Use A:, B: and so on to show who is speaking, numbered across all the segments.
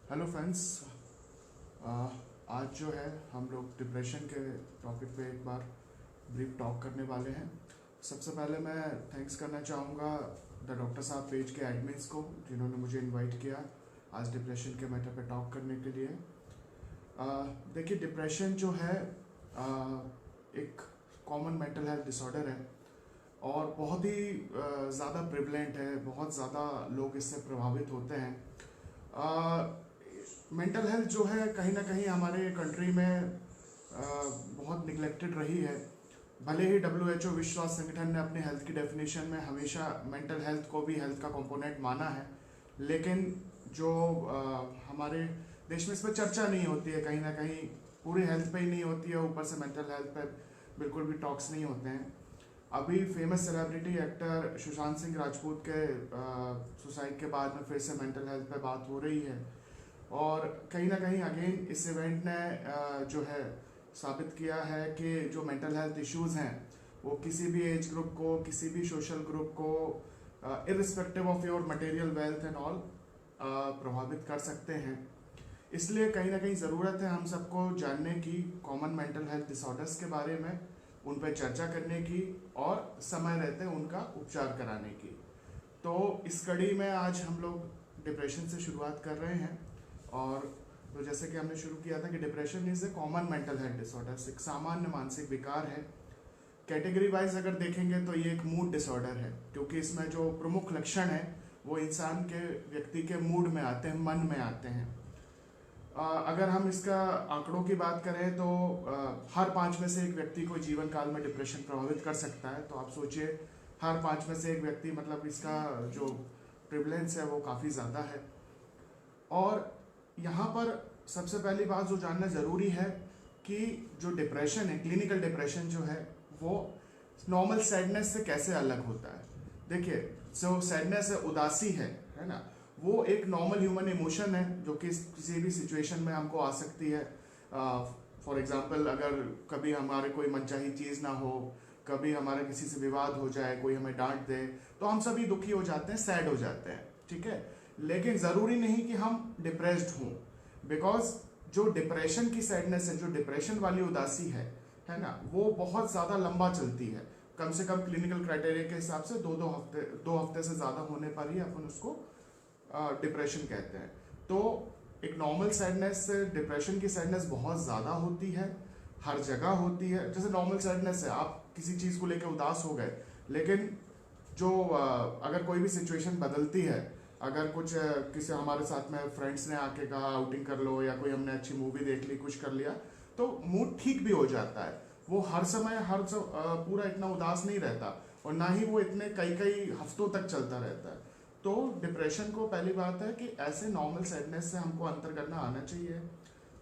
A: Hello friends. आज जो है हम लोग डिप्रेशन के टॉपिक पे एक बार ब्रीफ टॉक करने वाले हैं। सबसे पहले मैं थैंक्स करना चाहूँगा द डॉक्टर साहब पेज के एडमिन्स को जिन्होंने मुझे इनवाइट किया आज डिप्रेशन के मैटर पे टॉक करने के लिए। देखिए, डिप्रेशन जो है एक कॉमन मेंटल हेल्थ डिसऑर्डर है और बहुत ही ज़्यादा प्रिवलेंट है। बहुत ज़्यादा लोग इससे प्रभावित होते हैं। मेंटल हेल्थ जो है कहीं ना कहीं हमारे कंट्री में बहुत निगलेक्टेड रही है। भले ही WHO विश्व स्वास्थ्य संगठन ने अपने हेल्थ की डेफिनेशन में हमेशा मेंटल हेल्थ को भी हेल्थ का कंपोनेंट माना है, लेकिन जो हमारे देश में इस पर चर्चा नहीं होती है। कहीं ना कहीं पूरी हेल्थ पे ही नहीं होती है, ऊपर से मेंटल हेल्थ पे बिल्कुल भी टॉक्स नहीं होते हैं। अभी famous celebrity actor Sushant Singh Rajput के सुसाइड के बाद में फिर से मेंटल हेल्थ पे बात हो रही है और कहीं ना कहीं अगेन इस इवेंट ने जो है साबित किया है कि जो मेंटल हेल्थ इश्यूज़ हैं वो किसी भी एज ग्रुप को, किसी भी सोशल ग्रुप को, irrespective of your material wealth and all प्रभावित कर सकते हैं। इसलिए कहीं ना कहीं ज़रूरत है हम सबको जानने की कॉमन मेंटल हेल्थ डिसऑर्डर्स के बारे में, उन पर चर्चा करने की और समय रहते उनका उपचार कराने की। तो इस कड़ी में आज हम लोग डिप्रेशन से शुरुआत कर रहे हैं। और तो जैसे कि हमने शुरू किया था कि depression is a common mental health disorder, एक सामान्य मानसिक विकार है। कैटेगरी वाइज अगर देखेंगे तो ये एक मूड डिसऑर्डर है, क्योंकि इसमें जो प्रमुख लक्षण है वो इंसान के व्यक्ति के मूड में आते हैं, मन में आते हैं। अगर हम इसका आंकड़ों की बात करें तो हर 5 में से एक व्यक्ति को जीवन काल में डिप्रेशन प्रभावित कर सकता है। तो आप सोचिए, हर 5 में से एक व्यक्ति, मतलब इसका जो प्रिवलेंस है वो काफ़ी ज़्यादा है। और यहाँ पर सबसे पहली बात जो जानना ज़रूरी है कि जो डिप्रेशन है, क्लिनिकल डिप्रेशन जो है वो नॉर्मल सैडनेस से कैसे अलग होता है। देखिए, जो सैडनेस है, उदासी है ना, वो एक नॉर्मल ह्यूमन इमोशन है जो कि किसी भी सिचुएशन में हमको आ सकती है। फॉर एग्जांपल, अगर कभी हमारे कोई मनचाही चीज़ ना हो, कभी हमारे किसी से विवाद हो जाए, कोई हमें डांट दे, तो हम सभी दुखी हो जाते हैं, सैड हो जाते हैं, ठीक है। लेकिन ज़रूरी नहीं कि हम डिप्रेस्ड हों, बिकॉज जो डिप्रेशन की सैडनेस है, जो डिप्रेशन वाली उदासी है ना, वो बहुत ज़्यादा लंबा चलती है। कम से कम क्लिनिकल क्राइटेरिया के हिसाब से 2 हफ्ते से ज़्यादा होने पर ही अपन उसको डिप्रेशन कहते हैं। तो एक नॉर्मल सैडनेस से डिप्रेशन की सैडनेस बहुत ज़्यादा होती है, हर जगह होती है। जैसे नॉर्मल सैडनेस है, आप किसी चीज़ को लेकर उदास हो गए, लेकिन जो अगर कोई भी सिचुएशन बदलती है, अगर कुछ किसी हमारे साथ में फ्रेंड्स ने आके कहा आउटिंग कर लो, या कोई हमने अच्छी मूवी देख ली, कुछ कर लिया, तो मूड ठीक भी हो जाता है। वो हर समय पूरा इतना उदास नहीं रहता, और ना ही वो इतने कई कई हफ्तों तक चलता रहता है। तो डिप्रेशन को पहली बात है कि ऐसे नॉर्मल सैडनेस से हमको अंतर करना आना चाहिए।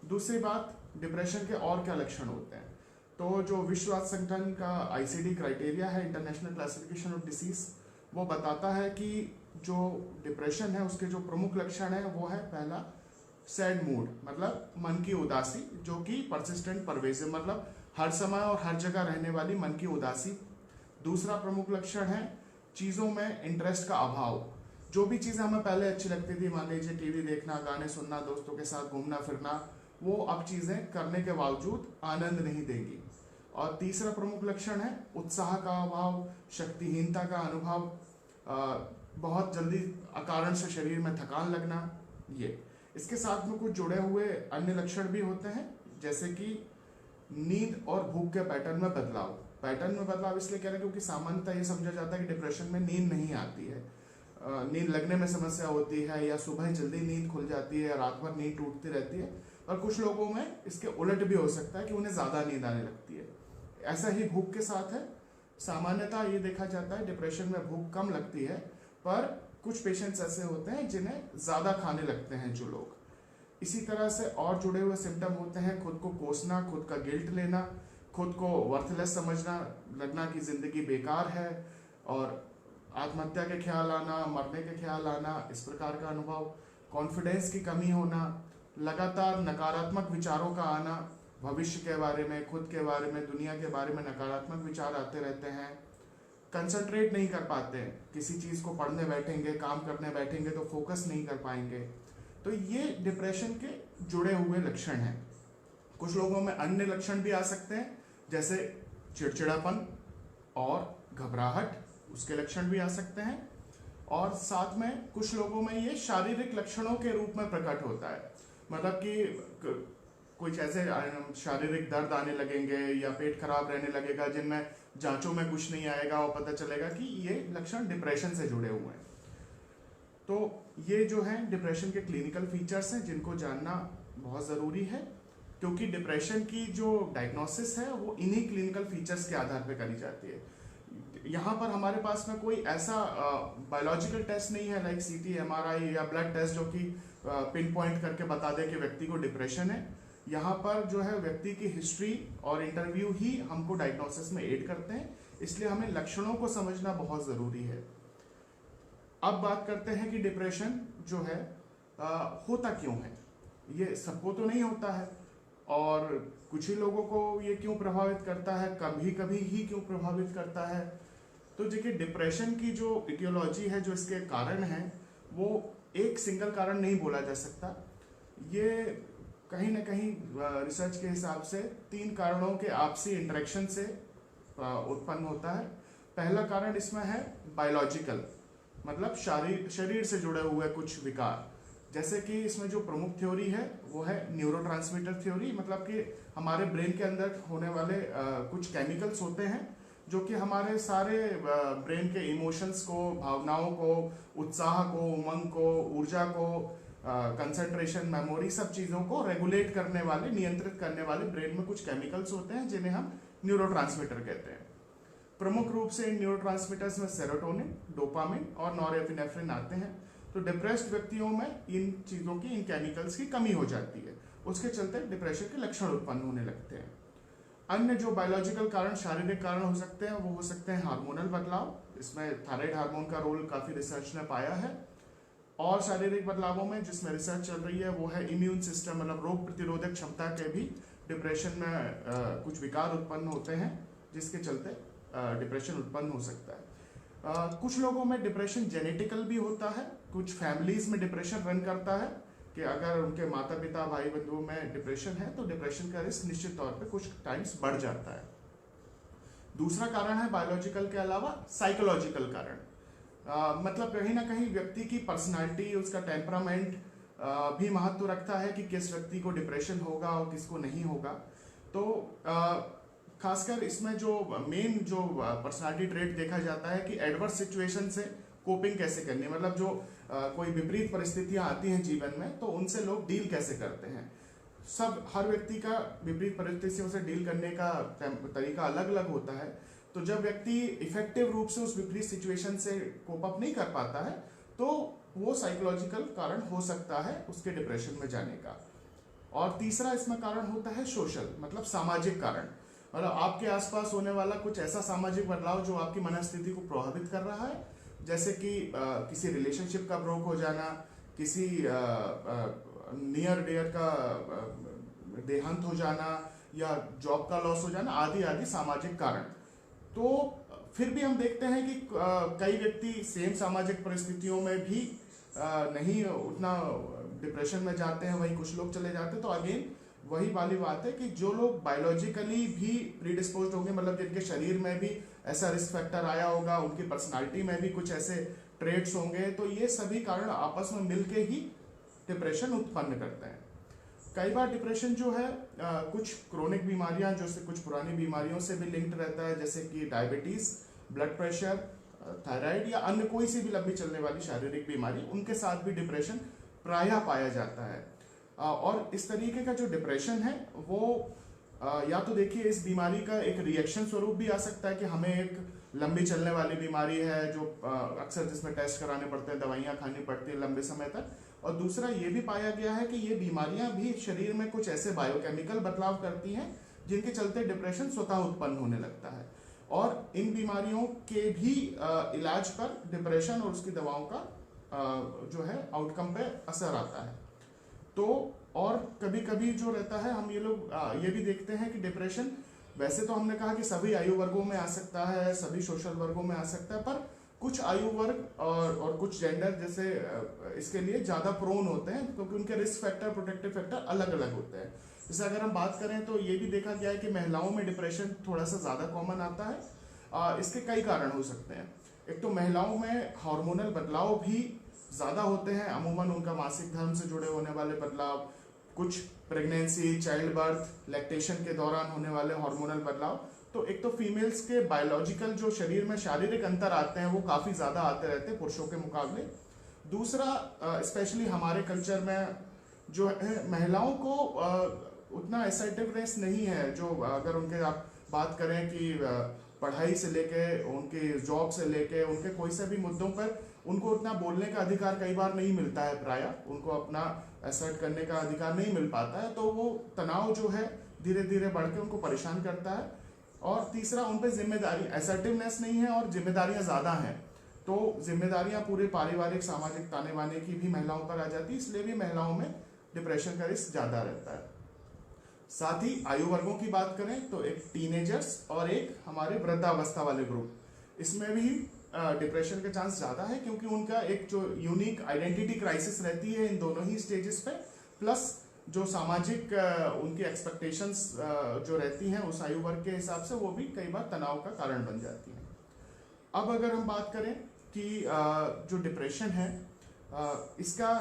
A: दूसरी बात, डिप्रेशन के और क्या लक्षण होते हैं। तो जो विश्व स्वास्थ्य संगठन का ICD क्राइटेरिया है, इंटरनेशनल क्लासिफिकेशन ऑफ डिसीज, वो बताता है कि जो डिप्रेशन है उसके जो प्रमुख लक्षण है वो है, पहला सैड मूड, मतलब मन की उदासी, जो कि परसिस्टेंट, परवेसिव, मतलब हर समय और हर जगह रहने वाली मन की उदासी। दूसरा प्रमुख लक्षण है चीज़ों में इंटरेस्ट का अभाव। जो भी चीज़ें हमें पहले अच्छी लगती थी, मान लीजिए टीवी देखना, गाने सुनना, दोस्तों के साथ घूमना फिरना, वो अब चीज़ें करने के बावजूद आनंद नहीं देंगी। और तीसरा प्रमुख लक्षण है उत्साह का अभाव, शक्तिहीनता का अनुभव, बहुत जल्दी अकारण से शरीर में थकान लगना। ये इसके साथ में कुछ जुड़े हुए अन्य लक्षण भी होते हैं, जैसे कि नींद और भूख के पैटर्न में बदलाव। पैटर्न में बदलाव इसलिए कह रहे हैं क्योंकि सामान्यतः ये समझा जाता है कि डिप्रेशन में नींद नहीं आती है, नींद लगने में समस्या होती है, या सुबह जल्दी नींद खुल जाती है, या रात भर नींद टूटती रहती है। और कुछ लोगों में इसके उलट भी हो सकता है कि उन्हें ज़्यादा नींद आने लगती है। ऐसा ही भूख के साथ है। सामान्यतः ये देखा जाता है डिप्रेशन में भूख कम लगती है, पर कुछ पेशेंट्स ऐसे होते हैं जिन्हें ज़्यादा खाने लगते हैं जो लोग। इसी तरह से और जुड़े हुए सिम्टम होते हैं खुद को कोसना, खुद का गिल्ट लेना, खुद को वर्थलेस समझना, लगना कि ज़िंदगी बेकार है, और आत्महत्या के ख्याल आना, मरने के ख्याल आना, इस प्रकार का अनुभव। कॉन्फिडेंस की कमी होना, लगातार नकारात्मक विचारों का आना, भविष्य के बारे में, खुद के बारे में, दुनिया के बारे में नकारात्मक विचार आते रहते हैं। कंसंट्रेट नहीं कर पाते, किसी चीज़ को पढ़ने बैठेंगे, काम करने बैठेंगे तो फोकस नहीं कर पाएंगे। तो ये डिप्रेशन के जुड़े हुए लक्षण हैं। कुछ लोगों में अन्य लक्षण भी आ सकते हैं, जैसे चिड़चिड़ापन और घबराहट, उसके लक्षण भी आ सकते हैं। और साथ में कुछ लोगों में ये शारीरिक लक्षणों के रूप में प्रकट होता है, मतलब कि कुछ ऐसे शारीरिक दर्द आने लगेंगे या पेट खराब रहने लगेगा, जिनमें जांचों में कुछ नहीं आएगा और पता चलेगा कि ये लक्षण डिप्रेशन से जुड़े हुए हैं। तो ये जो है डिप्रेशन के क्लिनिकल फीचर्स हैं जिनको जानना बहुत ज़रूरी है, क्योंकि डिप्रेशन की जो डायग्नोसिस है वो इन्हीं क्लिनिकल फीचर्स के आधार पर करी जाती है। यहाँ पर हमारे पास में कोई ऐसा बायोलॉजिकल टेस्ट नहीं है लाइक सीटी, एमआरआई या ब्लड टेस्ट जो कि पिन पॉइंट करके बता दे कि व्यक्ति को डिप्रेशन है। यहाँ पर जो है व्यक्ति की हिस्ट्री और इंटरव्यू ही हमको डायग्नोसिस में एड करते हैं, इसलिए हमें लक्षणों को समझना बहुत ज़रूरी है। अब बात करते हैं कि डिप्रेशन जो है होता क्यों है। ये सबको तो नहीं होता है, और कुछ ही लोगों को ये क्यों प्रभावित करता है, कभी कभी ही क्यों प्रभावित करता है। तो देखिए, डिप्रेशन की जो इटियोलॉजी है, जो इसके कारण है, वो एक सिंगल कारण नहीं बोला जा सकता। ये कहीं ना कहीं रिसर्च के हिसाब से 3 कारणों के आपसी इंटरेक्शन से उत्पन्न होता है। पहला कारण इसमें है बायोलॉजिकल, मतलब शरीर से जुड़े हुए कुछ विकार। जैसे कि इसमें जो प्रमुख थ्योरी है वो है न्यूरोट्रांसमीटर थ्योरी, मतलब कि हमारे ब्रेन के अंदर होने वाले कुछ केमिकल्स होते हैं जो कि हमारे सारे ब्रेन के इमोशंस को, भावनाओं को, उत्साह को, उमंग को, ऊर्जा को, कंसंट्रेशन, मेमोरी, सब चीज़ों को रेगुलेट करने वाले, नियंत्रित करने वाले ब्रेन में कुछ केमिकल्स होते हैं जिन्हें हम न्यूरोट्रांसमीटर कहते हैं। प्रमुख रूप से इन न्यूरोट्रांसमीटर्स में सेरोटोनिन, डोपामिन और नॉरएपिनेफ्रिन आते हैं। तो डिप्रेस्ड व्यक्तियों में इन चीज़ों की, इन केमिकल्स की कमी हो जाती है, उसके चलते डिप्रेशन के लक्षण उत्पन्न होने लगते हैं। अन्य जो बायोलॉजिकल कारण, शारीरिक कारण हो सकते हैं, वो हो सकते हैं हार्मोनल बदलाव। इसमें थायराइड हार्मोन का रोल काफ़ी रिसर्च ने पाया है। और शारीरिक बदलावों में जिसमें रिसर्च चल रही है वो है इम्यून सिस्टम, मतलब रोग प्रतिरोधक क्षमता के भी डिप्रेशन में कुछ विकार उत्पन्न होते हैं, जिसके चलते डिप्रेशन उत्पन्न हो सकता है। कुछ लोगों में डिप्रेशन जेनेटिकल भी होता है। कुछ फैमिलीज में डिप्रेशन रन करता है कि अगर उनके माता पिता, भाई बंधुओं में डिप्रेशन है तो डिप्रेशन का रिस्क निश्चित तौर पे कुछ टाइम्स बढ़ जाता है। दूसरा कारण है बायोलॉजिकल के अलावा साइकोलॉजिकल कारण। मतलब कहीं ना कहीं व्यक्ति की पर्सनालिटी, उसका टेम्परामेंट भी महत्व रखता है कि किस व्यक्ति को डिप्रेशन होगा और किसको नहीं होगा। तो खासकर इसमें जो मेन जो पर्सनालिटी ट्रेट देखा जाता है कि एडवर्स सिचुएशन से कोपिंग कैसे करनी है, मतलब जो कोई विपरीत परिस्थितियां आती हैं जीवन में तो उनसे लोग डील कैसे करते हैं। हर व्यक्ति का विपरीत परिस्थितियों से डील करने का तरीका अलग अलग होता है। तो जब व्यक्ति इफेक्टिव रूप से उस विपरीत सिचुएशन से कोप अप नहीं कर पाता है तो वो साइकोलॉजिकल कारण हो सकता है उसके डिप्रेशन में जाने का। और तीसरा इसमें कारण होता है सोशल, मतलब सामाजिक कारण, मतलब आपके आसपास होने वाला कुछ ऐसा सामाजिक बदलाव जो आपकी मनस्थिति को प्रभावित कर रहा है, जैसे कि किसी रिलेशनशिप का ब्रोक हो जाना, किसी नियर डियर का देहांत हो जाना या जॉब का लॉस हो जाना, आदि आदि सामाजिक कारण। तो फिर भी हम देखते हैं कि कई व्यक्ति सेम सामाजिक परिस्थितियों में भी नहीं उतना डिप्रेशन में जाते हैं, वहीं कुछ लोग चले जाते हैं। तो अगेन वही वाली बात है कि जो लोग बायोलॉजिकली भी प्रीडिस्पोज्ड होंगे, मतलब जिनके शरीर में भी ऐसा रिस्क फैक्टर आया होगा, उनकी पर्सनालिटी में भी कुछ ऐसे ट्रेड्स होंगे, तो ये सभी कारण आपस में मिलके ही डिप्रेशन उत्पन्न करते हैं। कई बार डिप्रेशन जो है कुछ क्रोनिक बीमारियां, जो से कुछ पुरानी बीमारियों से भी लिंक्ड रहता है, जैसे कि डायबिटीज, ब्लड प्रेशर, थायराइड या अन्य कोई सी भी लंबी चलने वाली शारीरिक बीमारी, उनके साथ भी डिप्रेशन प्रायः पाया जाता है। और इस तरीके का जो डिप्रेशन है वो या तो देखिए इस बीमारी का एक रिएक्शन स्वरूप भी आ सकता है कि हमें एक लंबी चलने वाली बीमारी है जो अक्सर जिसमें टेस्ट कराने पड़ते हैं, दवाइयाँ खानी पड़ती है लंबे समय तक। और दूसरा ये भी पाया गया है कि ये बीमारियां भी शरीर में कुछ ऐसे बायोकेमिकल बदलाव करती हैं जिनके चलते डिप्रेशन स्वतः उत्पन्न होने लगता है। और इन बीमारियों के भी इलाज पर डिप्रेशन और उसकी दवाओं का जो है आउटकम पे असर आता है। तो और कभी कभी जो रहता है, हम ये लोग ये भी देखते हैं कि डिप्रेशन वैसे तो हमने कहा कि सभी आयु वर्गों में आ सकता है, सभी सोशल वर्गों में आ सकता है, पर कुछ आयु वर्ग और कुछ जेंडर जैसे इसके लिए ज़्यादा प्रोन होते हैं, क्योंकि उनके रिस्क फैक्टर, प्रोटेक्टिव फैक्टर अलग अलग होते हैं। जैसे अगर हम बात करें तो ये भी देखा गया है कि महिलाओं में डिप्रेशन थोड़ा सा ज़्यादा कॉमन आता है। इसके कई कारण हो सकते हैं। एक तो महिलाओं में हार्मोनल बदलाव भी ज़्यादा होते हैं, अमूमन उनका मासिक धर्म से जुड़े होने वाले बदलाव, कुछ प्रेगनेंसी, चाइल्ड बर्थ, लैक्टेशन के दौरान होने वाले हार्मोनल बदलाव। तो एक तो फीमेल्स के बायोलॉजिकल जो शरीर में शारीरिक अंतर आते हैं वो काफ़ी ज़्यादा आते रहते हैं पुरुषों के मुकाबले। दूसरा, स्पेशली हमारे कल्चर में जो है महिलाओं को उतना असर्टिवनेस नहीं है, जो अगर उनके आप बात करें कि पढ़ाई से लेके उनके जॉब से लेके उनके कोई से भी मुद्दों पर उनको उतना बोलने का अधिकार कई बार नहीं मिलता है, प्रायः उनको अपना असर्ट करने का अधिकार नहीं मिल पाता है। तो वो तनाव जो है धीरे धीरे बढ़ के उनको परेशान करता है। और तीसरा, उन पर जिम्मेदारी, असर्टिवनेस नहीं है और जिम्मेदारियां ज़्यादा हैं, तो जिम्मेदारियां पूरे पारिवारिक सामाजिक ताने बाने की भी महिलाओं पर आ जाती है, इसलिए भी महिलाओं में डिप्रेशन का रिस्क ज़्यादा रहता है। साथ ही आयु वर्गों की बात करें तो एक टीनेजर्स और एक हमारे वृद्धावस्था वाले ग्रुप, इसमें भी डिप्रेशन का चांस ज़्यादा है, क्योंकि उनका एक जो यूनिक आइडेंटिटी क्राइसिस रहती है इन दोनों ही स्टेजेस पे, प्लस जो सामाजिक उनकी एक्सपेक्टेशंस जो रहती हैं उस आयु वर्ग के हिसाब से, वो भी कई बार तनाव का कारण बन जाती हैं। अब अगर हम बात करें कि जो डिप्रेशन है इसका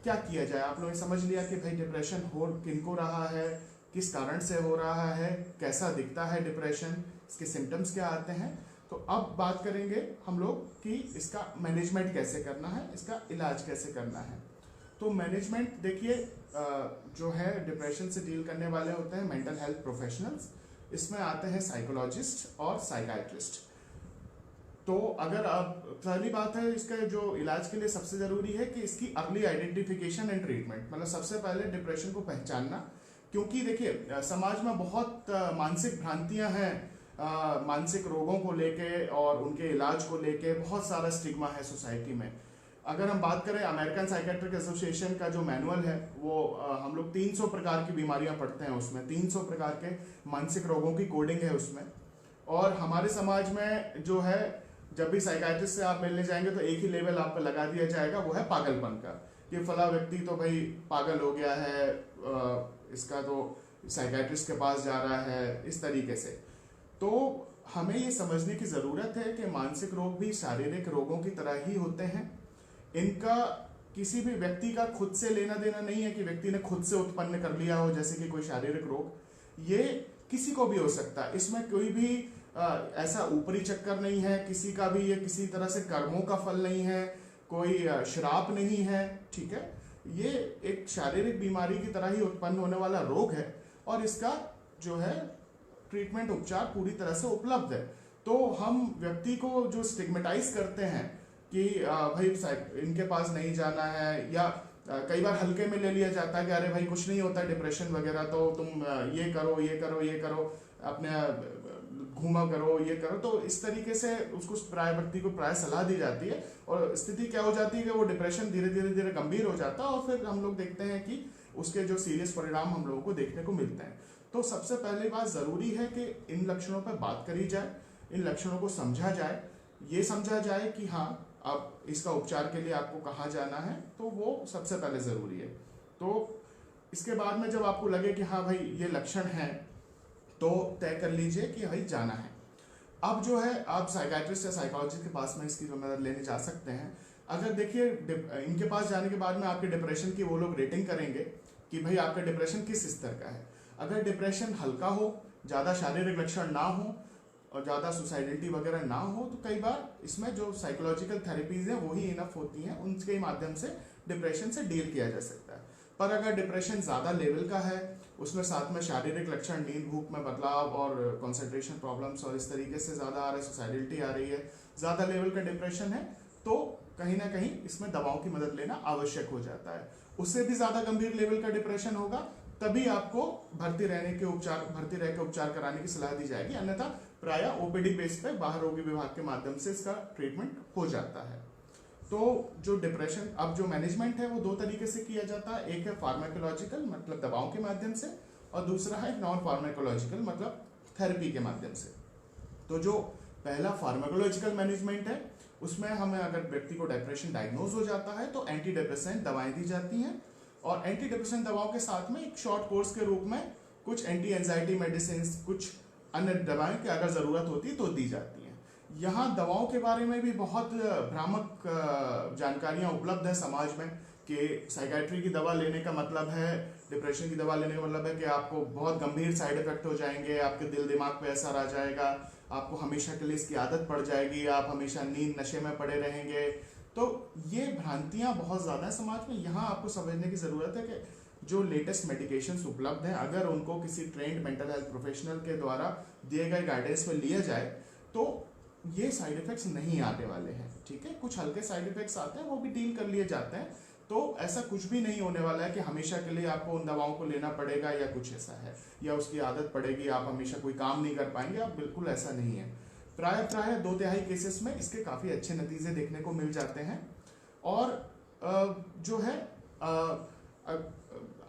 A: क्या किया जाए, आप लोगों ने समझ लिया कि भाई डिप्रेशन हो किनको रहा है, किस कारण से हो रहा है, कैसा दिखता है डिप्रेशन, इसके सिम्टम्स क्या आते हैं। तो अब बात करेंगे हम लोग कि इसका मैनेजमेंट कैसे करना है, इसका इलाज कैसे करना है। तो मैनेजमेंट देखिए, जो है डिप्रेशन से डील करने वाले होते हैं मेंटल हेल्थ प्रोफेशनल्स, इसमें आते हैं साइकोलॉजिस्ट और साइकाइट्रिस्ट। तो अगर आप, पहली बात है इसका जो इलाज के लिए सबसे ज़रूरी है कि इसकी अर्ली आइडेंटिफिकेशन एंड ट्रीटमेंट, मतलब सबसे पहले डिप्रेशन को पहचानना, क्योंकि देखिए समाज में बहुत मानसिक भ्रांतियां हैं, मानसिक रोगों को लेके और उनके इलाज को लेके बहुत सारा स्टिग्मा है सोसाइटी में। अगर हम बात करें अमेरिकन साइकेट्रिक एसोसिएशन का जो मैनुअल है वो हम लोग 300 प्रकार की बीमारियां पढ़ते हैं उसमें, 300 प्रकार के मानसिक रोगों की कोडिंग है उसमें। और हमारे समाज में जो है, जब भी साइकाइट्रिस्ट से आप मिलने जाएंगे तो एक ही लेवल आप पर लगा दिया जाएगा, वो है पागलपन का, कि फला व्यक्ति तो भाई पागल हो गया है, इसका तो साइकाइट्रिस्ट के पास जा रहा है, इस तरीके से। तो हमें ये समझने की ज़रूरत है कि मानसिक रोग भी शारीरिक रोगों की तरह ही होते हैं। इनका किसी भी व्यक्ति का खुद से लेना देना नहीं है कि व्यक्ति ने खुद से उत्पन्न कर लिया हो, जैसे कि कोई शारीरिक रोग, ये किसी को भी हो सकता है। इसमें कोई भी ऐसा ऊपरी चक्कर नहीं है किसी का भी, ये किसी तरह से कर्मों का फल नहीं है, कोई श्राप नहीं है, ठीक है। ये एक शारीरिक बीमारी की तरह ही उत्पन्न होने वाला रोग है और इसका जो है ट्रीटमेंट, उपचार पूरी तरह से उपलब्ध है। तो हम व्यक्ति को जो स्टिग्मेटाइज करते हैं कि भाई इनके पास नहीं जाना है, या कई बार हल्के में ले लिया जाता है कि अरे भाई कुछ नहीं होता डिप्रेशन वगैरह, तो तुम ये करो ये करो ये करो, अपने घूमा करो ये करो, तो इस तरीके से उसको प्राय व्यक्ति को प्राय सलाह दी जाती है। और स्थिति क्या हो जाती है कि वो डिप्रेशन धीरे धीरे धीरे गंभीर हो जाता है और फिर हम लोग देखते हैं कि उसके जो सीरियस परिणाम हम लोगों को देखने को मिलते हैं। तो सबसे पहली बात ज़रूरी है कि इन लक्षणों पर बात करी जाए, इन लक्षणों को समझा जाए, ये समझा जाए कि हाँ अब इसका उपचार के लिए आपको कहाँ जाना है, तो वो सबसे पहले ज़रूरी है। तो इसके बाद में जब आपको लगे कि हाँ भाई ये लक्षण हैं, तो तय कर लीजिए कि भाई जाना है। अब जो है आप साइकाइट्रिस्ट या साइकोलॉजिस्ट के पास में इसकी मदद लेने जा सकते हैं। अगर देखिए इनके पास जाने के बाद में आपके डिप्रेशन की वो लोग रेटिंग करेंगे कि भाई आपका डिप्रेशन किस स्तर का है। अगर डिप्रेशन हल्का हो, ज़्यादा शारीरिक लक्षण ना हो और ज़्यादा सुसाइडिटी वगैरह ना हो, तो कई बार इसमें जो साइकोलॉजिकल थेरेपीज हैं वही इनफ होती हैं, उनके माध्यम से डिप्रेशन से डील किया जा सकता है। पर अगर डिप्रेशन ज़्यादा लेवल का है, उसमें साथ में शारीरिक लक्षण, नींद भूख में बदलाव और कंसंट्रेशन प्रॉब्लम्स और इस तरीके से ज़्यादा आ रहे, सुसाइडिटी आ रही है, ज़्यादा लेवल का डिप्रेशन है, तो कहीं ना कहीं इसमें दवाओं की मदद लेना आवश्यक हो जाता है। उससे भी ज़्यादा गंभीर लेवल का डिप्रेशन होगा तभी आपको भर्ती रह के उपचार कराने की सलाह दी जाएगी, अन्यथा प्रायः ओपीडी बेस पे बाहर रोगी विभाग के माध्यम से इसका ट्रीटमेंट हो जाता है। तो जो डिप्रेशन, अब जो मैनेजमेंट है वो दो तरीके से किया जाता है, एक है फार्माकोलॉजिकल मतलब दवाओं के माध्यम से, और दूसरा है नॉन फार्माकोलॉजिकल मतलब थेरेपी के माध्यम से। तो जो पहला फार्माकोलॉजिकल मैनेजमेंट है उसमें हमें अगर व्यक्ति को डिप्रेशन डायग्नोज हो जाता है तो एंटी डिप्रेसेंट दवाएं दी जाती हैं, और एंटी डिप्रेसेंट दवाओं के साथ में एक शॉर्ट कोर्स के रूप में कुछ एंटी एंजाइटी मेडिसिन, कुछ अन्य दवाएं की अगर ज़रूरत होती है तो दी जाती हैं। यहाँ दवाओं के बारे में भी बहुत भ्रामक जानकारियाँ उपलब्ध है समाज में कि साइकेट्री की दवा लेने का मतलब है, डिप्रेशन की दवा लेने का मतलब है कि आपको बहुत गंभीर साइड इफेक्ट हो जाएंगे, आपके दिल दिमाग पे असर आ जाएगा, आपको हमेशा के लिए इसकी आदत पड़ जाएगी, आप हमेशा नींद नशे में पड़े रहेंगे। तो ये भ्रांतियां बहुत ज़्यादा है समाज में। यहाँ आपको समझने की ज़रूरत है कि जो लेटेस्ट मेडिकेशंस उपलब्ध हैं, अगर उनको किसी ट्रेंड मेंटल हेल्थ प्रोफेशनल के द्वारा दिए गए गाइडेंस में लिया जाए तो ये साइड इफेक्ट्स नहीं आने वाले हैं। ठीक है, कुछ हल्के साइड इफेक्ट्स आते हैं, वो भी डील कर लिए जाते हैं। तो ऐसा कुछ भी नहीं होने वाला है कि हमेशा के लिए आपको उन दवाओं को लेना पड़ेगा या कुछ ऐसा है, या उसकी आदत पड़ेगी, आप हमेशा कोई काम नहीं कर पाएंगे। आप बिल्कुल ऐसा नहीं है। प्राय 2/3 केसेस में इसके काफ़ी अच्छे नतीजे देखने को मिल जाते हैं, और जो है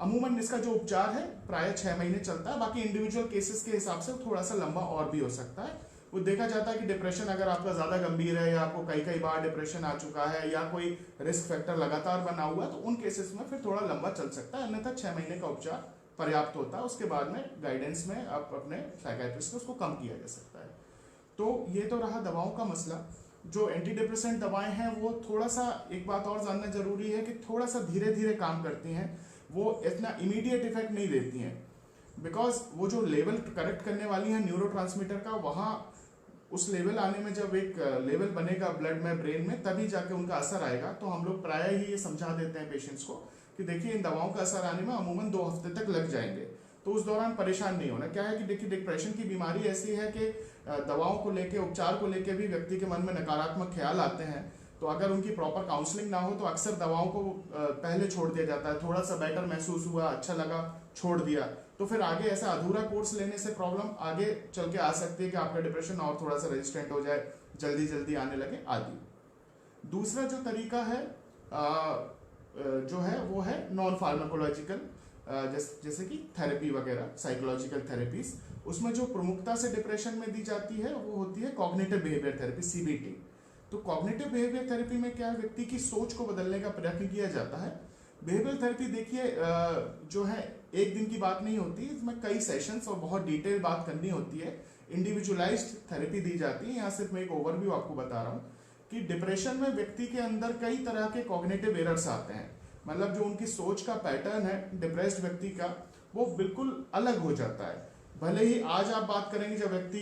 A: अमूमन इसका जो उपचार है प्राय 6 महीने चलता है। बाकी इंडिविजुअल केसेस के हिसाब से थोड़ा सा लंबा और भी हो सकता है। वो देखा जाता है कि डिप्रेशन अगर आपका ज़्यादा गंभीर है, या आपको कई बार डिप्रेशन आ चुका है, या कोई रिस्क फैक्टर लगातार बना हुआ है, तो उन केसेस में फिर थोड़ा लंबा चल सकता है। अन्यथा 6 महीने का उपचार पर्याप्त होता है। उसके बाद में गाइडेंस में आप अपने साइकेट्रिस्ट से उसको कम किया जा सकता है। तो ये तो रहा दवाओं का मसला। जो एंटी डिप्रेसेंट दवाएं हैं वो थोड़ा सा, एक बात और जानना जरूरी है कि थोड़ा सा धीरे धीरे काम करती हैं, वो इतना इमीडिएट इफेक्ट नहीं देती हैं। बिकॉज वो जो लेवल करेक्ट करने वाली है न्यूरोट्रांसमीटर का, वहाँ उस लेवल आने में जब एक लेवल बनेगा ब्लड में, ब्रेन में, तभी जाके उनका असर आएगा। तो हम लोग प्राय ही ये समझा देते हैं पेशेंट्स को कि देखिए इन दवाओं का असर आने में अमूमन 2 हफ्ते तक लग जाएंगे, तो उस दौरान परेशान नहीं होना। क्या है कि देखिए डिप्रेशन की बीमारी ऐसी है कि दवाओं को लेके, उपचार को लेके भी व्यक्ति के मन में नकारात्मक ख्याल आते हैं। तो अगर उनकी प्रॉपर काउंसलिंग ना हो तो अक्सर दवाओं को पहले छोड़ दिया जाता है। थोड़ा सा बेटर महसूस हुआ, अच्छा लगा, छोड़ दिया, तो फिर आगे ऐसा अधूरा कोर्स लेने से प्रॉब्लम आगे चल के आ सकती है कि आपका डिप्रेशन और थोड़ा सा रेजिस्टेंट हो जाए, जल्दी जल्दी आने लगे आदि। दूसरा जो तरीका है जो है वो है नॉन फार्माकोलॉजिकल, जैसे कि थेरेपी वगैरह, साइकोलॉजिकल थेरेपीज। उसमें जो प्रमुखता से डिप्रेशन में दी जाती है वो होती है कॉग्निटिव बिहेवियर थेरेपी, CBT। तो कॉग्निटिव बिहेवियर थेरेपी में क्या है, व्यक्ति की सोच को बदलने का प्रयत्न किया जाता है। बिहेवियर थेरेपी देखिए जो है एक दिन की बात नहीं होती, इसमें कई सेशंस और बहुत डिटेल बात करनी होती है। इंडिविजुअलाइज्ड थेरेपी दी जाती है। यहाँ सिर्फ मैं एक ओवरव्यू आपको बता रहा हूँ कि डिप्रेशन में व्यक्ति के अंदर कई तरह के कॉग्निटिव एरर्स आते हैं। मतलब जो उनकी सोच का पैटर्न है डिप्रेस्ड व्यक्ति का, वो बिल्कुल अलग हो जाता है। भले ही आज आप बात करेंगे जब व्यक्ति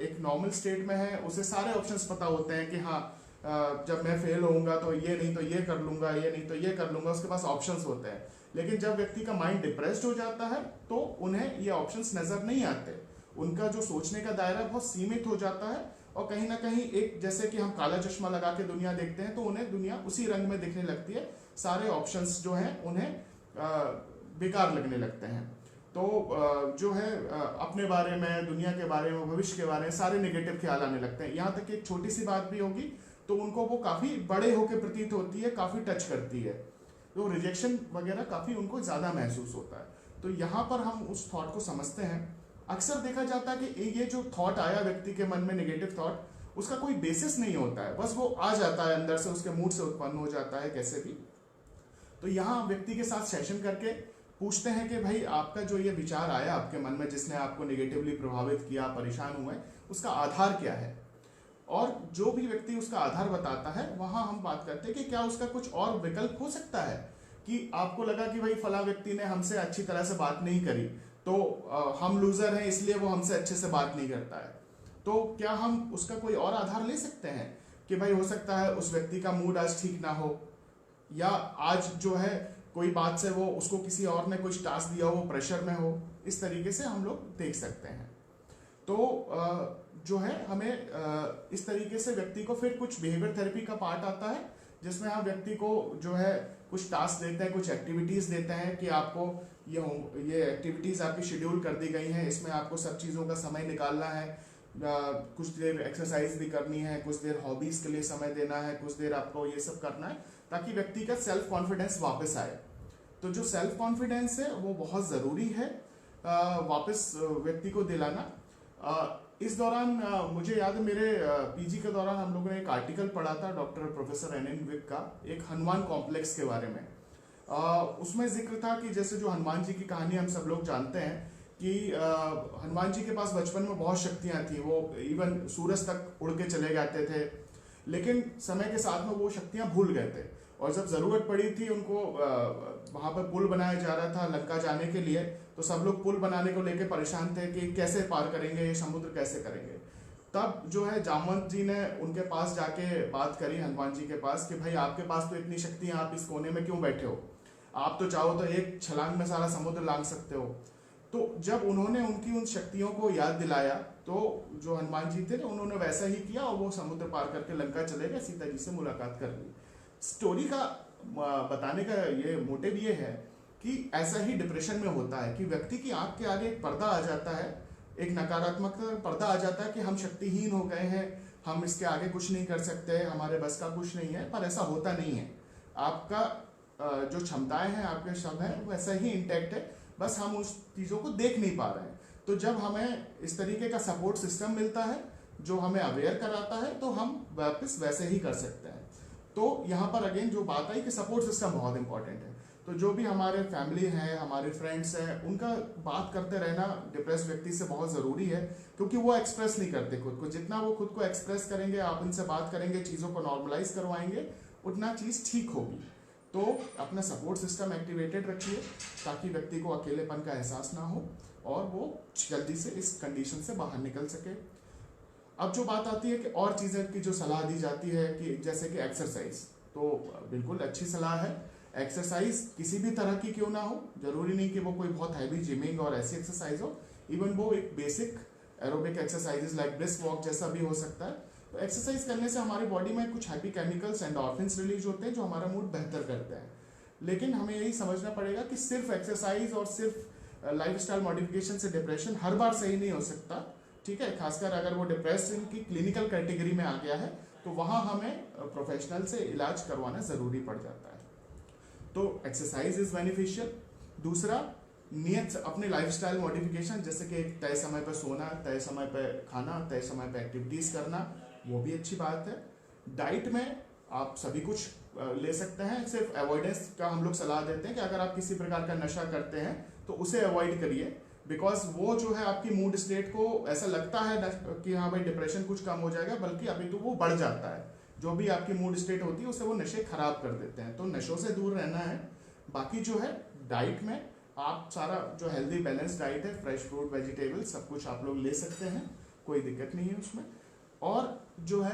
A: एक नॉर्मल स्टेट में है, उसे सारे ऑप्शंस पता होते हैं कि हाँ जब मैं फेल होऊंगा तो ये नहीं तो ये कर लूंगा, ये नहीं तो ये कर लूंगा, उसके पास ऑप्शंस होते हैं। लेकिन जब व्यक्ति का माइंड डिप्रेस्ड हो जाता है तो उन्हें ये ऑप्शंस नजर नहीं आते। उनका जो सोचने का दायरा बहुत सीमित हो जाता है, और कहीं ना कहीं एक, जैसे कि हम काला चश्मा लगा के दुनिया देखते हैं तो उन्हें दुनिया उसी रंग में दिखने लगती है। सारे ऑप्शंस जो हैं उन्हें बेकार लगने लगते हैं। तो जो है अपने बारे में, दुनिया के बारे में, भविष्य के बारे में सारे नेगेटिव ख्याल आने लगते हैं। यहाँ तक कि एक छोटी सी बात भी होगी तो उनको वो काफ़ी बड़े होकर प्रतीत होती है, काफ़ी टच करती है, तो रिजेक्शन वगैरह काफ़ी उनको ज़्यादा महसूस होता है। तो यहाँ पर हम उस थॉट को समझते हैं। अक्सर देखा जाता है कि ये जो थॉट आया व्यक्ति के मन में, नेगेटिव थॉट, उसका कोई बेसिस नहीं होता है, बस वो आ जाता है अंदर से, उसके मूड से उत्पन्न हो जाता है कैसे भी। तो यहाँ व्यक्ति के साथ सेशन करके पूछते हैं कि भाई आपका जो ये विचार आया आपके मन में, जिसने आपको नेगेटिवली प्रभावित किया, परेशान हुए, उसका आधार क्या है। और जो भी व्यक्ति उसका आधार बताता है वहाँ हम बात करते हैं कि क्या उसका कुछ और विकल्प हो सकता है, कि आपको लगा कि भाई फला व्यक्ति ने हमसे अच्छी तरह से बात नहीं करी, तो हम लूजर हैं इसलिए वो हमसे अच्छे से बात नहीं करता है। तो क्या हम उसका कोई और आधार ले सकते हैं कि भाई हो सकता है उस व्यक्ति का मूड आज ठीक ना हो, या आज जो है कोई बात से वो, उसको किसी और ने कुछ टास्क दिया हो, वो प्रेशर में हो। इस तरीके से हम लोग देख सकते हैं। तो जो है हमें इस तरीके से व्यक्ति को फिर कुछ बिहेवियर थेरेपी का पार्ट आता है, जिसमें हम व्यक्ति को जो है कुछ टास्क देते हैं, कुछ एक्टिविटीज देते हैं कि आपको ये एक्टिविटीज आपकी शेड्यूल कर दी गई हैं, इसमें आपको सब चीज़ों का समय निकालना है, कुछ देर एक्सरसाइज भी करनी है, कुछ देर हॉबीज के लिए समय देना है, कुछ देर आपको ये सब करना है, ताकि व्यक्ति का सेल्फ कॉन्फिडेंस वापस आए। तो जो सेल्फ कॉन्फिडेंस है वो बहुत ज़रूरी है वापस व्यक्ति को दिलाना। इस दौरान मुझे याद है मेरे पीजी के दौरान हम लोगों ने एक आर्टिकल पढ़ा था डॉक्टर प्रोफेसर एन एन विक का, एक हनुमान कॉम्प्लेक्स के बारे में। उसमें जिक्र था कि जैसे जो हनुमान जी की कहानी हम सब लोग जानते हैं कि हनुमान जी के पास बचपन में बहुत शक्तियां थी, वो इवन सूरज तक उड़ के चले जाते थे, लेकिन समय के साथ में वो शक्तियां भूल गए थे। और जब जरूरत पड़ी थी उनको, वहां पर पुल बनाया जा रहा था लंका जाने के लिए, तो सब लोग पुल बनाने को लेकर परेशान थे कि कैसे पार करेंगे, ये समुद्र कैसे करेंगे। तब जो है जामवंत जी ने उनके पास जाके बात करी हनुमान जी के पास कि भाई आपके पास तो इतनी शक्ति है, आप इस कोने में क्यों बैठे हो, आप तो चाहो तो एक छलांग में सारा समुद्र लांघ सकते हो। तो जब उन्होंने उनकी उन शक्तियों को याद दिलाया तो जो हनुमान जी थे उन्होंने वैसा ही किया और वो समुद्र पार करके लंका चले गए, सीता जी से मुलाकात कर ली। स्टोरी का बताने का ये मोटिव ये है कि ऐसा ही डिप्रेशन में होता है कि व्यक्ति की आंख के आगे एक पर्दा आ जाता है, एक नकारात्मक पर्दा आ जाता है कि हम शक्तिहीन हो गए हैं, हम इसके आगे कुछ नहीं कर सकते, हमारे बस का कुछ नहीं है। पर ऐसा होता नहीं है। आपका जो क्षमताएं हैं, आपके शब्द हैं, वो ऐसा ही इंटैक्ट है, बस हम उस चीज़ों को देख नहीं पा रहे हैं। तो जब हमें इस तरीके का सपोर्ट सिस्टम मिलता है जो हमें अवेयर कराता है तो हम वापस वैसे ही कर सकते हैं। तो यहाँ पर अगेन जो बात आई कि सपोर्ट सिस्टम बहुत इंपॉर्टेंट है। तो जो भी हमारे फैमिली हैं, हमारे फ्रेंड्स हैं, उनका बात करते रहना डिप्रेस व्यक्ति से बहुत ज़रूरी है, क्योंकि वो एक्सप्रेस नहीं करते खुद को। जितना वो खुद को एक्सप्रेस करेंगे, आप उनसे बात करेंगे, चीज़ों को नॉर्मलाइज करवाएंगे, उतना चीज़ ठीक होगी। तो अपना सपोर्ट सिस्टम एक्टिवेटेड रखिए ताकि व्यक्ति को अकेलेपन का एहसास ना हो और वो जल्दी से इस कंडीशन से बाहर निकल सके। अब जो बात आती है कि और चीज़ें की जो सलाह दी जाती है कि जैसे कि एक्सरसाइज, तो बिल्कुल अच्छी सलाह है। एक्सरसाइज किसी भी तरह की क्यों ना हो, जरूरी नहीं कि वो कोई बहुत हैवी जिमिंग और ऐसी एक्सरसाइज हो, इवन वो एक basic aerobic exercises like brisk walk जैसा भी हो सकता है। तो एक्सरसाइज करने से हमारी बॉडी में कुछ हैप्पी केमिकल्स एंडोर्फिन्स रिलीज होते हैं जो हमारा मूड बेहतर करते हैं। लेकिन हमें यही समझना पड़ेगा कि सिर्फ एक्सरसाइज और सिर्फ लाइफस्टाइल मॉडिफिकेशन से डिप्रेशन हर बार सही नहीं हो सकता, ठीक है। खासकर अगर वो डिप्रेशन की क्लिनिकल कैटेगरी में आ गया है तो वहाँ हमें प्रोफेशनल से इलाज करवाना ज़रूरी पड़ जाता है। तो एक्सरसाइज इज़ बेनिफिशियल। दूसरा, नियत अपने लाइफस्टाइल मॉडिफिकेशन, जैसे कि एक तय समय पर सोना, तय समय पर खाना, तय समय पर एक्टिविटीज़ करना, वो भी अच्छी बात है। डाइट में आप सभी कुछ ले सकते हैं, सिर्फ अवॉइडेंस का हम लोग सलाह देते हैं कि अगर आप किसी प्रकार का नशा करते हैं तो उसे अवॉइड करिए, बिकॉज वो जो है आपकी मूड स्टेट को ऐसा लगता है कि हाँ भाई डिप्रेशन कुछ कम हो जाएगा, बल्कि अभी तो वो बढ़ जाता है। जो भी आपकी मूड स्टेट होती है उसे वो नशे खराब कर देते हैं, तो नशों से दूर रहना है। बाकी जो है डाइट में आप सारा जो हेल्दी बैलेंस डाइट है, फ्रेश फ्रूट, वेजिटेबल, सब कुछ आप लोग ले सकते हैं, कोई दिक्कत नहीं है उसमें। और जो है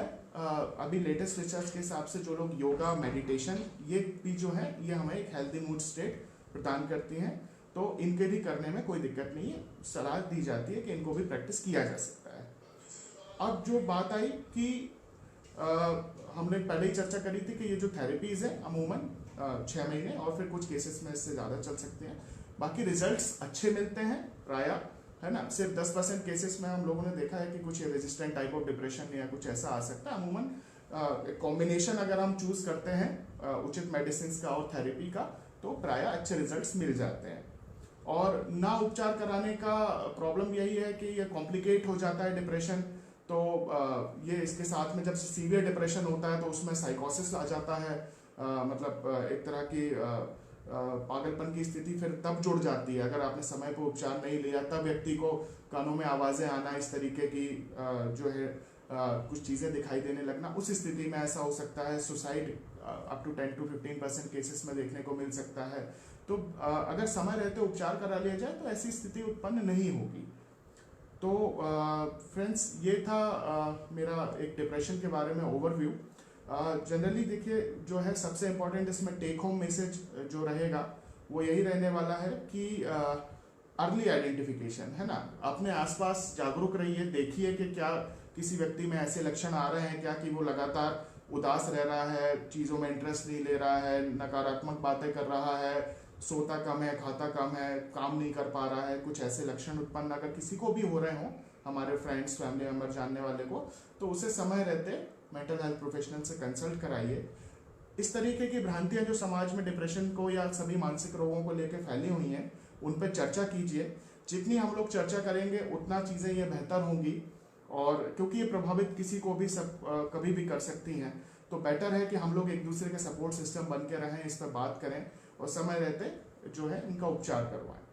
A: अभी लेटेस्ट रिसर्च के हिसाब से जो लोग योगा, मेडिटेशन, ये भी जो है ये हमें एक हेल्दी मूड स्टेट प्रदान करती हैं, तो इनके भी करने में कोई दिक्कत नहीं है। सलाह दी जाती है कि इनको भी प्रैक्टिस किया जा सकता है। अब जो बात आई कि हमने पहले ही चर्चा करी थी कि ये जो थेरेपीज है अमूमन 6 महीने और फिर कुछ केसेस में इससे ज़्यादा चल सकते हैं। बाकी रिजल्ट्स अच्छे मिलते हैं प्रायः, है ना। सिर्फ 10% केसेस में हम लोगों ने देखा है कि कुछ रेजिस्टेंट टाइप ऑफ डिप्रेशन या कुछ ऐसा आ सकता है। अमूमन कॉम्बिनेशन अगर हम चूज करते हैं उचित मेडिसिन का और थेरेपी का, तो प्रायः अच्छे रिजल्ट्स मिल जाते हैं। और ना उपचार कराने का प्रॉब्लम यही है कि ये कॉम्प्लिकेट हो जाता है डिप्रेशन। तो ये इसके साथ में जब सीवियर डिप्रेशन होता है तो उसमें साइकोसिस आ जाता है, मतलब एक तरह की पागलपन की स्थिति फिर तब जुड़ जाती है। अगर आपने समय पर उपचार नहीं लिया, तब व्यक्ति को कानों में आवाज़ें आना, इस तरीके की जो है कुछ चीज़ें दिखाई देने लगना, उस स्थिति में ऐसा हो सकता है। Suicide up to 10 to 15% cases में देखने को मिल सकता है। तो अगर समय रहते उपचार करा लिया जाए तो ऐसी स्थिति उत्पन्न नहीं होगी। तो फ्रेंड्स, ये था मेरा एक डिप्रेशन के बारे में ओवरव्यू। जनरली देखिए जो है सबसे इम्पोर्टेंट इसमें टेक होम मैसेज जो रहेगा वो यही रहने वाला है कि अर्ली आइडेंटिफिकेशन, है ना। अपने आसपास जागरूक रहिए, देखिए कि क्या किसी व्यक्ति में ऐसे लक्षण आ रहे हैं क्या कि वो लगातार उदास रह रहा है, चीज़ों में इंटरेस्ट नहीं ले रहा है, नकारात्मक बातें कर रहा है, सोता कम है, खाता कम है, काम नहीं कर पा रहा है। कुछ ऐसे लक्षण उत्पन्न अगर किसी को भी हो रहे हों, हमारे फ्रेंड्स, फैमिली मेम्बर, जानने वाले को, तो उसे समय रहते मेंटल हेल्थ प्रोफेशनल से कंसल्ट कराइए। इस तरीके की भ्रांतियां जो समाज में डिप्रेशन को या सभी मानसिक रोगों को लेकर फैली हुई हैं, उन पर चर्चा कीजिए। जितनी हम लोग चर्चा करेंगे उतना चीज़ें ये बेहतर होंगी और क्योंकि ये प्रभावित किसी को भी कभी भी कर सकती हैं, तो बेटर है कि हम लोग एक दूसरे के सपोर्ट सिस्टम बन के रहें, इस पर बात करें और समय रहते जो है इनका उपचार करवाएं।